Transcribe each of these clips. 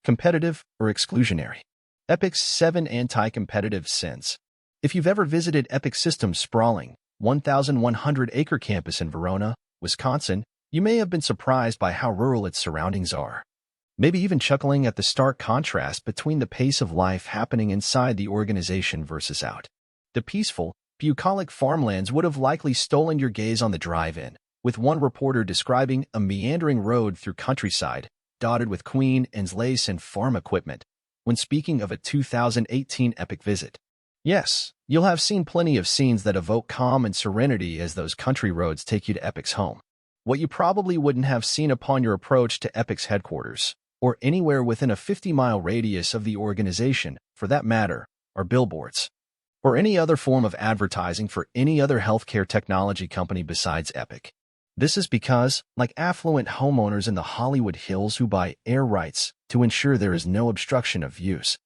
competitive, or exclusionary. Epic's 7 anti-competitive sins. If you've ever visited Epic Systems' sprawling, 1,100-acre campus in Verona, Wisconsin, you may have been surprised by how rural its surroundings are. Maybe even chuckling at the stark contrast between the pace of life happening inside the organization versus out. The peaceful, bucolic farmlands would have likely stolen your gaze on the drive-in, with one reporter describing a meandering road through countryside, dotted with Queen Anne's lace and farm equipment, when speaking of a 2018 Epic visit. Yes, you'll have seen plenty of scenes that evoke calm and serenity as those country roads take you to Epic's home. What you probably wouldn't have seen upon your approach to Epic's headquarters, or anywhere within a 50-mile radius of the organization, for that matter, are billboards, or any other form of advertising for any other healthcare technology company besides Epic. This is because, like affluent homeowners in the Hollywood Hills who buy air rights to ensure there is no obstruction of views,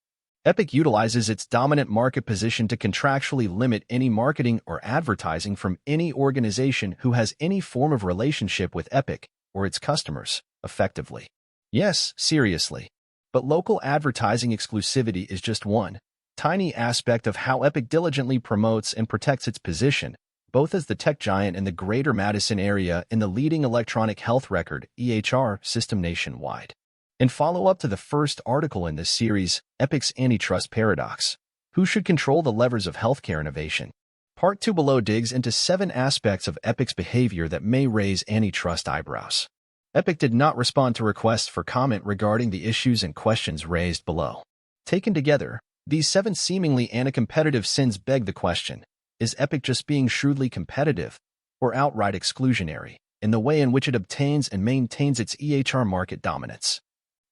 Epic utilizes its dominant market position to contractually limit any marketing or advertising from any organization who has any form of relationship with Epic or its customers, effectively. Yes, seriously. But local advertising exclusivity is just one tiny aspect of how Epic diligently promotes and protects its position, both as the tech giant in the greater Madison area and the leading electronic health record (EHR) system nationwide. In follow-up to the first article in this series, Epic's Antitrust Paradox: Who should control the levers of healthcare innovation? Part 2 below digs into 7 aspects of Epic's behavior that may raise antitrust eyebrows. Epic did not respond to requests for comment regarding the issues and questions raised below. Taken together, these 7 seemingly anti-competitive sins beg the question: is Epic just being shrewdly competitive, or outright exclusionary, in the way in which it obtains and maintains its EHR market dominance,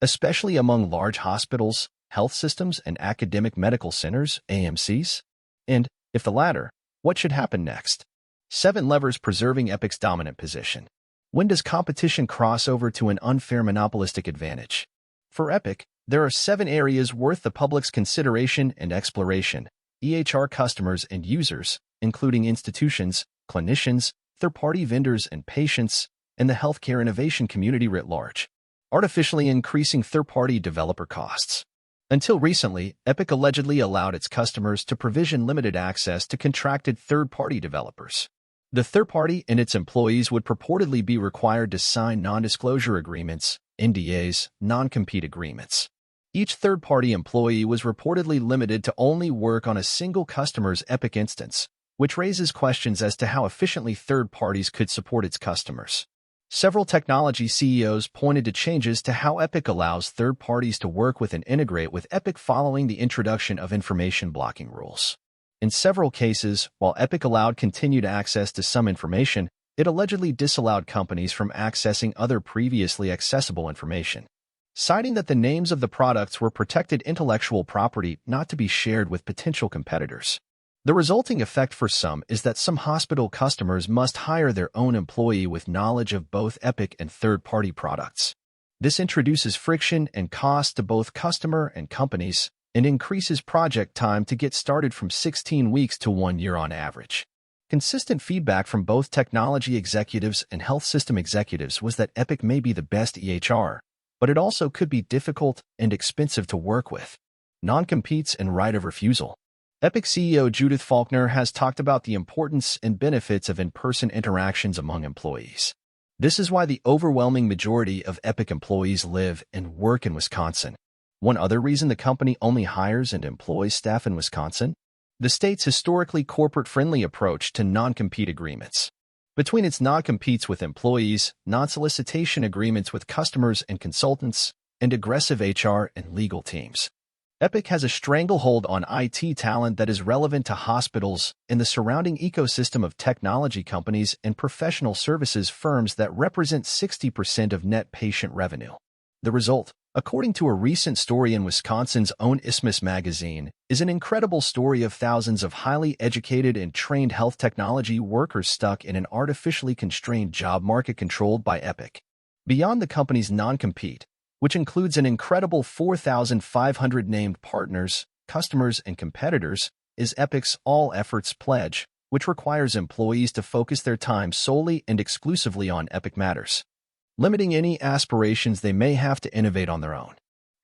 especially among large hospitals, health systems, and academic medical centers, AMCs? And, if the latter, what should happen next? 7 levers preserving Epic's dominant position. When does competition cross over to an unfair monopolistic advantage? For Epic, there are 7 areas worth the public's consideration and exploration: EHR customers and users, including institutions, clinicians, third-party vendors and patients, and the healthcare innovation community writ large. Artificially increasing third-party developer costs. Until recently, Epic allegedly allowed its customers to provision limited access to contracted third-party developers. The third party and its employees would purportedly be required to sign non-disclosure agreements, NDAs, non-compete agreements. Each third-party employee was reportedly limited to only work on a single customer's Epic instance, which raises questions as to how efficiently third parties could support its customers. Several technology CEOs pointed to changes to how Epic allows third parties to work with and integrate with Epic following the introduction of information blocking rules. In several cases, while Epic allowed continued access to some information, it allegedly disallowed companies from accessing other previously accessible information, citing that the names of the products were protected intellectual property not to be shared with potential competitors. The resulting effect for some is that some hospital customers must hire their own employee with knowledge of both Epic and third-party products. This introduces friction and cost to both customer and companies, and increases project time to get started from 16 weeks to 1 year on average. Consistent feedback from both technology executives and health system executives was that Epic may be the best EHR, but it also could be difficult and expensive to work with. Non-competes and right of refusal. Epic CEO Judith Faulkner has talked about the importance and benefits of in-person interactions among employees. This is why the overwhelming majority of Epic employees live and work in Wisconsin. One other reason the company only hires and employs staff in Wisconsin? The state's historically corporate-friendly approach to non-compete agreements. Between its non-competes with employees, non-solicitation agreements with customers and consultants, and aggressive HR and legal teams, Epic has a stranglehold on IT talent that is relevant to hospitals and the surrounding ecosystem of technology companies and professional services firms that represent 60% of net patient revenue. The result, according to a recent story in Wisconsin's own Isthmus magazine, is an incredible story of thousands of highly educated and trained health technology workers stuck in an artificially constrained job market controlled by Epic. Beyond the company's non-compete, which includes an incredible 4,500 named partners, customers, and competitors, is Epic's All Efforts Pledge, which requires employees to focus their time solely and exclusively on Epic matters, limiting any aspirations they may have to innovate on their own.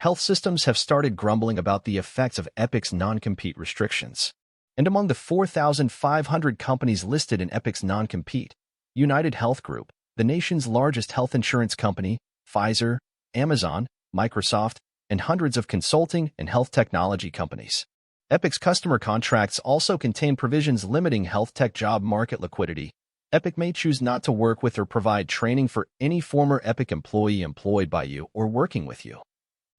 Health systems have started grumbling about the effects of Epic's non-compete restrictions. And among the 4,500 companies listed in Epic's non-compete, United Health Group, the nation's largest health insurance company, Pfizer, Amazon, Microsoft, and hundreds of consulting and health technology companies. Epic's customer contracts also contain provisions limiting health tech job market liquidity. Epic may choose not to work with or provide training for any former Epic employee employed by you or working with you,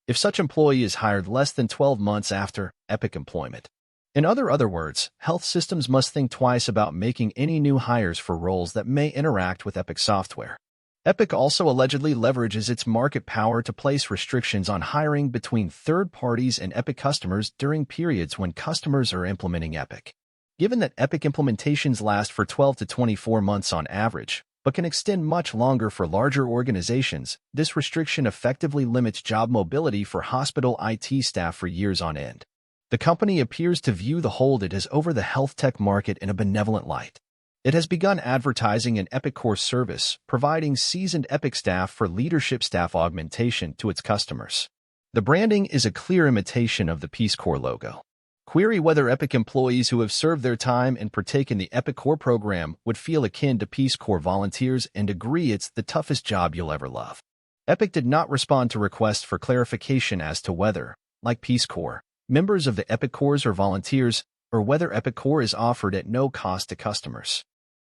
if such employee is hired less than 12 months after Epic employment. In other words, health systems must think twice about making any new hires for roles that may interact with Epic software. Epic also allegedly leverages its market power to place restrictions on hiring between third parties and Epic customers during periods when customers are implementing Epic. Given that Epic implementations last for 12 to 24 months on average, but can extend much longer for larger organizations, this restriction effectively limits job mobility for hospital IT staff for years on end. The company appears to view the hold it has over the health tech market in a benevolent light. It has begun advertising an Epic Core service, providing seasoned Epic staff for leadership staff augmentation to its customers. The branding is a clear imitation of the Peace Corps logo. Query whether Epic employees who have served their time and partake in the Epic Core program would feel akin to Peace Corps volunteers and agree it's the toughest job you'll ever love. Epic did not respond to requests for clarification as to whether, like Peace Corps, members of the Epic Corps are volunteers, or whether Epic Core is offered at no cost to customers.